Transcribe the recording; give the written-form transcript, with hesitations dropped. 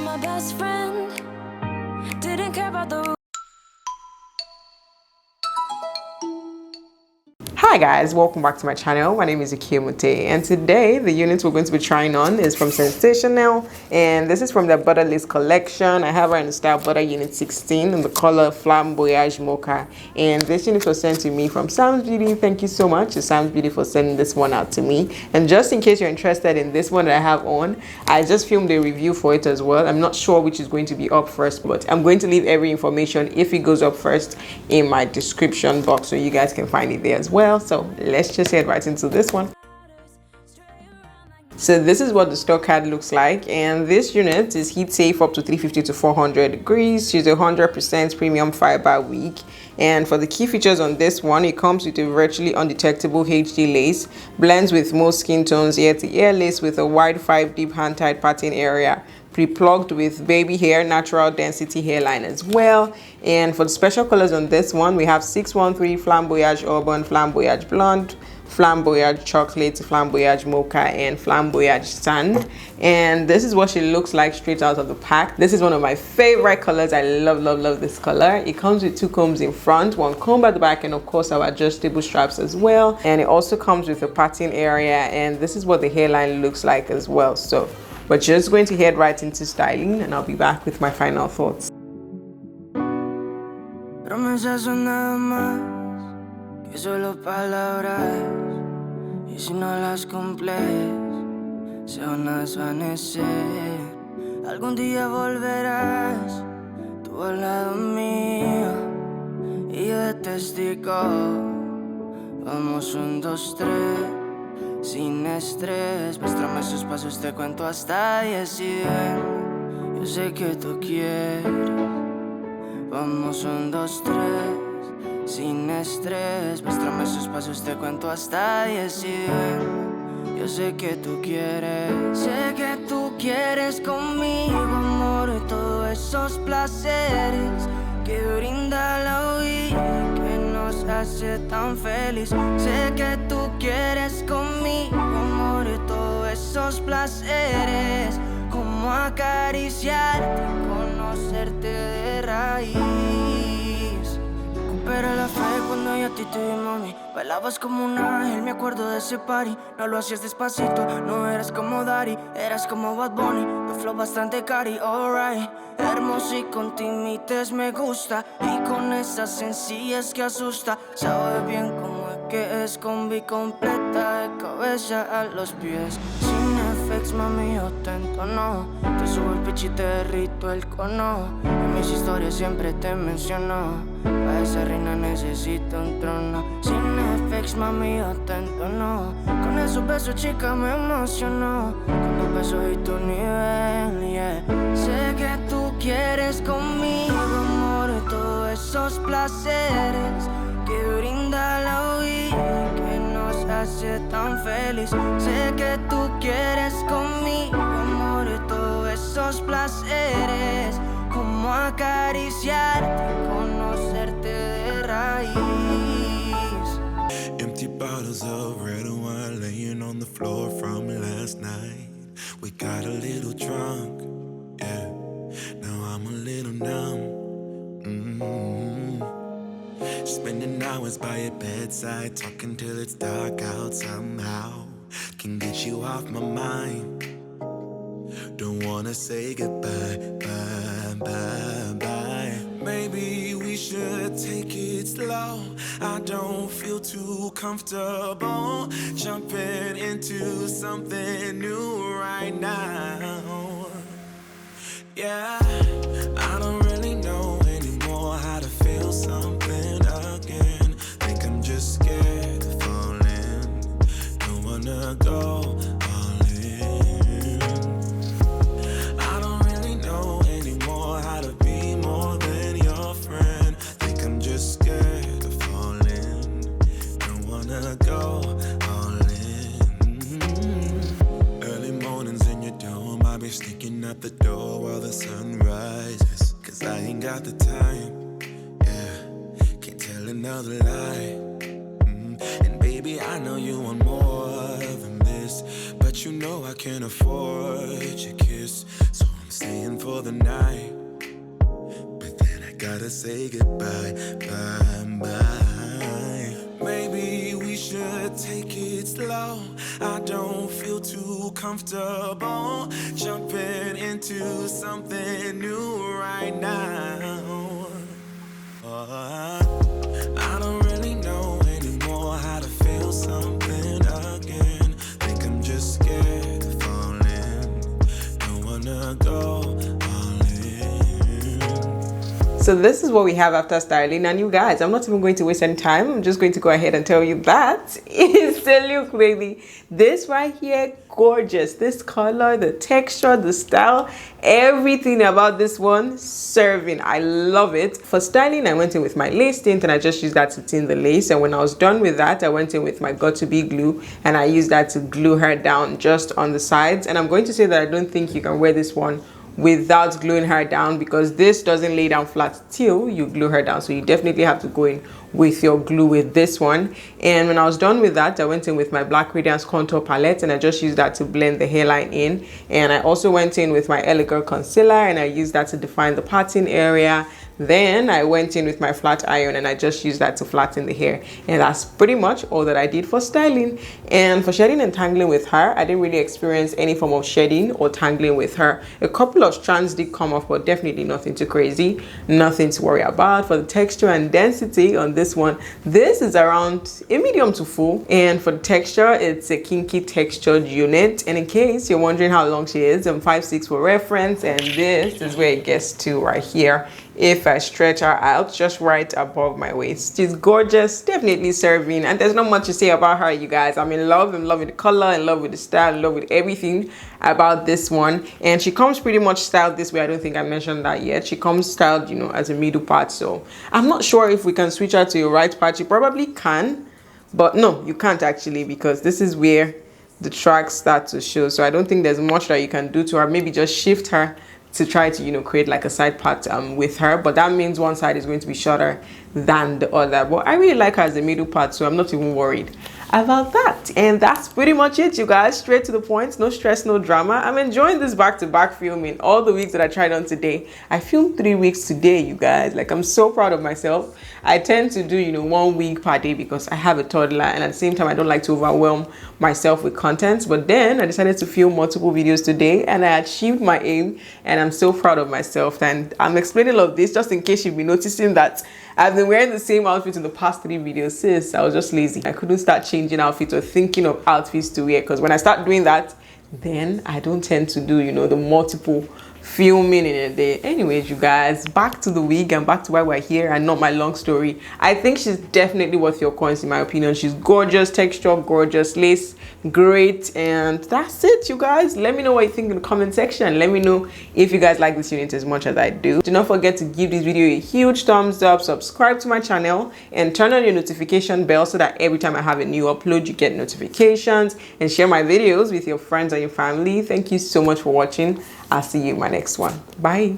my best friend. Didn't care about the Hi guys, welcome back to my channel. My name is Ikia Mute, and today the unit we're going to be trying on is from Sensational, and this is from the Butterless collection. I have her in the style Butter Unit 16 in the color Flamboyage Mocha, and this unit was sent to me from Sam's Beauty. Thank you so much to Sam's Beauty for sending this one out to me. And just in case you're interested in this one that I have on, I just filmed a review for it as well. I'm not sure which is going to be up first, but I'm going to leave every information if it goes up first in my description box so you guys can find it there as well. So let's just head right into this one. So this is what the stock card looks like, and this unit is heat safe up to 350 to 400 degrees. She's 100% premium fiber weave, and for the key features on this one, it comes with a virtually undetectable HD lace, blends with most skin tones, ear to ear lace with a wide 5 deep hand tied pattern area, pre-plugged with baby hair natural density hairline as well. And for the special colors on this one, we have 613 Flamboyage Auburn, Flamboyage Blonde, Flamboyage Chocolate, Flamboyage Mocha, and Flamboyage Sand. And this is what she looks like straight out of the pack. This is one of my favorite colors. I love this color. It comes with 2 combs in front, 1 comb at the back, and of course our adjustable straps as well. And it also comes with a pattern area, and this is what the hairline looks like as well. So we're just going to head right into styling, and I'll be back with my final thoughts. Promesas son nada más que solo palabras, y si no las cumples se van a desvanecer. Algún día volverás tú al lado mío y yo de testigo. Vamos 1, 2, 3 sin estrés. Muéstrame esos pasos, te cuento hasta 10 y ven, yo sé que tú quieres. Vamos 1, 2, 3 sin estrés. Muéstrame esos pasos, te cuento hasta 10 y ven, yo sé que tú quieres. Sé que tú quieres conmigo, amor, y todos esos placeres que brinda la vida, que nos hace tan feliz. Sé que tú quieres conmigo, amor, y todos esos placeres, como acariciarte, conocerte de raíz. Recupera la fe cuando yo a ti te vi, mami. Bailabas como un ángel, me acuerdo de ese party. No lo hacías despacito, no eras como Daddy, eras como Bad Bunny, tu flow bastante cari, alright. Hermoso y con timites me gusta, y con esas sencillas que asusta. Sabe bien cómo es que es combi completa, de cabeza a los pies. Sin effects, mami, yo te entono, te subo el pitch y te derrito el cono. En mis historias siempre te menciono, para esa reina necesito un trono. Sin effects, mami, yo te entono, con esos besos, chica, me emocionó, con tus besos y tu nivel, yeah. Sé que tú quieres conmigo, amor, y todos esos placeres que brinda la vida, que nos hace tan feliz. Sé que tú quieres conmigo, amor, y todos esos placeres, como acariciarte, conocerte de raíz. Empty bottles of red wine laying on the floor from last night. We got a little drunk, yeah. Now I'm a little numb. Spending hours by your bedside, talking till it's dark out somehow. Can get you off my mind. Don't wanna say goodbye, bye, bye, bye. Maybe we should take it slow. I don't feel too comfortable jumping into something new right now. Yeah, I don't really know anymore how to feel something again. Think I'm just scared of falling. Don't wanna go all in. I don't really know anymore how to be more than your friend. Think I'm just scared of falling. Don't wanna go all in. Early mornings in your dome, I be sneaking out the door while the sun rises. Cause I ain't got the time, yeah. Can't tell another lie. And baby, I know you want more than this, but you know I can't afford your kiss. So I'm staying for the night, but then I gotta say goodbye, bye, bye. Maybe we should take it slow. I don't feel too comfortable jumping into something new right now. I don't really know anymore how to feel something again. Think I'm just scared of falling. Don't wanna go all in. So this is what we have after styling, and you guys, I'm not even going to waste any time. I'm just going to go ahead and tell you that it's the look, baby. This right here, gorgeous. This color, the texture, the style, everything about this one serving. I love it. For styling, I went in with my lace tint and I just used that to tint the lace, and when I was done with that, I went in with my Got2b glue and I used that to glue her down just on the sides. And I'm going to say that I don't think you can wear this one without gluing her down, because this doesn't lay down flat till you glue her down, so you definitely have to go in with your glue with this one. And when I was done with that, I went in with my Black Radiance contour palette and I just used that to blend the hairline in. And I also went in with my LA Girl concealer and I used that to define the parting area. Then I went in with my flat iron and I just used that to flatten the hair. And that's pretty much all that I did for styling. And for shedding and tangling with her, I didn't really experience any form of shedding or tangling with her. A couple of strands did come off, but definitely nothing too crazy, nothing to worry about. For the texture and density on this one, this is around a medium to full. And for the texture, it's a kinky textured unit. And in case you're wondering how long she is, I'm 5'6" for reference, and this is where it gets to right here. If I stretch her out just right above my waist. She's gorgeous, definitely serving, and there's not much to say about her, you guys. I'm in love with the color, in love with the style, in love with everything about this one. And she comes pretty much styled this way. I don't think I mentioned that yet. She comes styled, you know, as a middle part. So I'm not sure if we can switch her to a right part. You probably can, but no, you can't actually, because this is where the tracks start to show. So I don't think there's much that you can do to her. Maybe just shift her to try to, you know, create like a side part with her, but that means one side is going to be shorter than the other. But I really like her as a middle part, so I'm not even worried about that. And that's pretty much it, you guys. Straight to the point, no stress, no drama. I'm enjoying this back-to-back filming. All the weeks that I tried on today, I filmed 3 weeks today, you guys. Like, I'm so proud of myself. I tend to do, you know, 1 week per day because I have a toddler, and at the same time I don't like to overwhelm myself with content. But then I decided to film multiple videos today and I achieved my aim, and I'm so proud of myself. And I'm explaining all of this just in case you've been noticing that I've been wearing the same outfit in the past 3 videos. Sis, I was just lazy. I couldn't start changing outfits or thinking of outfits to wear, because when I start doing that, then I don't tend to do, you know, the multiple filming in a day. Anyways, you guys, back to the wig and back to why we're here and not my long story. I think she's definitely worth your coins in my opinion. She's gorgeous, texture, gorgeous, lace, great, and that's it, you guys. Let me know what you think in the comment section. Let me know if you guys like this unit as much as I do. Do not forget to give this video a huge thumbs up, subscribe to my channel, and turn on your notification bell so that every time I have a new upload you get notifications, and share my videos with your friends and your family. Thank you so much for watching. I'll see you in my next one. Bye.